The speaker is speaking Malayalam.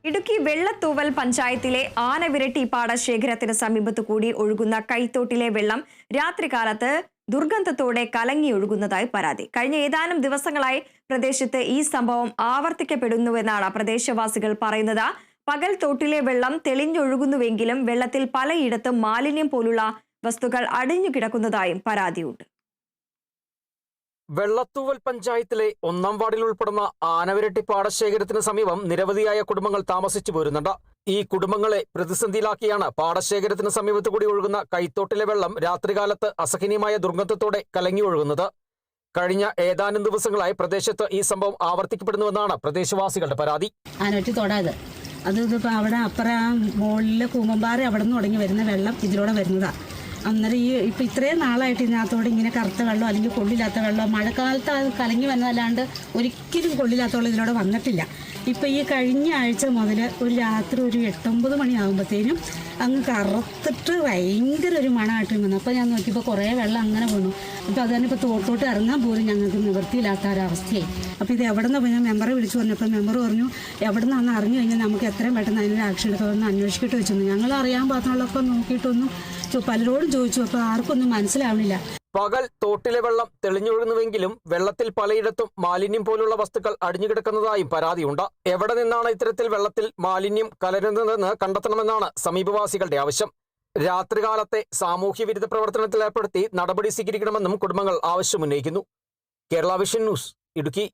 ഇടുക്കി വെള്ളത്തൂവൽ പഞ്ചായത്തിലെ ആനവിരട്ടി പാടശേഖരത്തിന് സമീപത്തു കൂടി ഒഴുകുന്ന കൈത്തോട്ടിലെ വെള്ളം രാത്രികാലത്ത് ദുർഗന്ധത്തോടെ കലങ്ങിയൊഴുകുന്നതായി പരാതി. കഴിഞ്ഞ ഏതാനും ദിവസങ്ങളായി പ്രദേശത്ത് ഈ സംഭവം ആവർത്തിക്കപ്പെടുന്നുവെന്നാണ് പ്രദേശവാസികൾ പറയുന്നത്. പകൽ തോട്ടിലെ വെള്ളം തെളിഞ്ഞൊഴുകുന്നുവെങ്കിലും വെള്ളത്തിൽ പലയിടത്തും മാലിന്യം പോലുള്ള വസ്തുക്കൾ അടിഞ്ഞുകിടക്കുന്നതായും പരാതിയുണ്ട്. വെള്ളത്തൂവൽ പഞ്ചായത്തിലെ 1-ാം വാർഡിൽ ഉൾപ്പെടുന്ന ആനവിരട്ടി പാടശേഖരത്തിന് സമീപം നിരവധിയായ കുടുംബങ്ങൾ താമസിച്ചു പോരുന്നുണ്ട്. ഈ കുടുംബങ്ങളെ പ്രതിസന്ധിയിലാക്കിയാണ് പാടശേഖരത്തിന് സമീപത്ത് കൂടി ഒഴുകുന്ന കൈത്തോട്ടിലെ വെള്ളം രാത്രികാലത്ത് അസഹനീയമായ ദുർഗന്ധത്തോടെ കലങ്ങി ഒഴുകുന്നത്. കഴിഞ്ഞ ഏതാനും ദിവസങ്ങളായി പ്രദേശത്ത് ഈ സംഭവം ആവർത്തിക്കപ്പെടുന്നുവെന്നാണ് പ്രദേശവാസികളുടെ പരാതി. അതിപ്പോൾ അവിടെ അപ്പുറം മുകളിലെ കൂമ്പമ്പാറ അവിടെ നിന്ന് തുടങ്ങി വരുന്ന വെള്ളം ഇതിലൂടെ വരുന്നതാണ്. അന്നേരം ഇപ്പം ഇത്രയും നാളായിട്ട് ഇതിനകത്തോടെ ഇങ്ങനെ കറുത്ത വെള്ളം അല്ലെങ്കിൽ കൊള്ളില്ലാത്ത വെള്ളം മഴക്കാലത്ത് അത് കലങ്ങി വന്നതല്ലാണ്ട് ഒരിക്കലും കൊള്ളില്ലാത്ത വെള്ളം ഇതിലൂടെ വന്നിട്ടില്ല. ഇപ്പം ഈ കഴിഞ്ഞ ആഴ്ച മുതൽ ഒരു രാത്രി ഒരു 8-9 മണിയാകുമ്പോഴത്തേനും അങ്ങ് കറുത്തിട്ട് ഭയങ്കര ഒരു മണമായിട്ട് വന്നു. അപ്പോൾ ഞാൻ നോക്കിയപ്പോൾ കുറേ വെള്ളം അങ്ങനെ വീണു. അപ്പോൾ അത് തന്നെ ഇപ്പോൾ തോട്ടോട്ട് ഇറങ്ങാൻ പോലും ഞങ്ങൾക്ക് നിവൃത്തിയില്ലാത്ത ഒരവസ്ഥയായി. അപ്പോൾ ഇത് എവിടെ നിന്ന് ഞാൻ മെമ്പറെ വിളിച്ചു പറഞ്ഞപ്പോൾ മെമ്പർ പറഞ്ഞു എവിടെ നിന്നാണെന്ന് അറിഞ്ഞു കഴിഞ്ഞാൽ നമുക്ക് എത്രയും പെട്ടെന്ന് അതിനൊരു ആക്ഷൻ എടുക്കാമെന്ന് അന്വേഷിച്ചിട്ട് വെച്ചു. ഞങ്ങൾ അറിയാൻ പാത്രങ്ങളൊക്കെ നോക്കിയിട്ടൊന്നും പലരോടും ചോദിച്ചു. അപ്പോൾ ആർക്കൊന്നും മനസ്സിലാവണില്ല. പകൽ തോട്ടിലെ വെള്ളം തെളിഞ്ഞൊഴുകുന്നുവെങ്കിലും വെള്ളത്തിൽ പലയിടത്തും മാലിന്യം പോലുള്ള വസ്തുക്കൾ അടിഞ്ഞുകിടക്കുന്നതായും പരാതിയുണ്ട്. എവിടെ നിന്നാണ് ഇത്തരത്തിൽ വെള്ളത്തിൽ മാലിന്യം കലരുന്നതെന്ന് കണ്ടെത്തണമെന്നാണ് സമീപവാസികളുടെ ആവശ്യം. രാത്രികാലത്തെ സാമൂഹ്യ വിരുദ്ധ പ്രവർത്തനത്തിൽ ഏർപ്പെടുത്തി നടപടി സ്വീകരിക്കണമെന്നും കുടുംബങ്ങൾ ആവശ്യമുന്നയിക്കുന്നു. Kerala vision news, Idukki.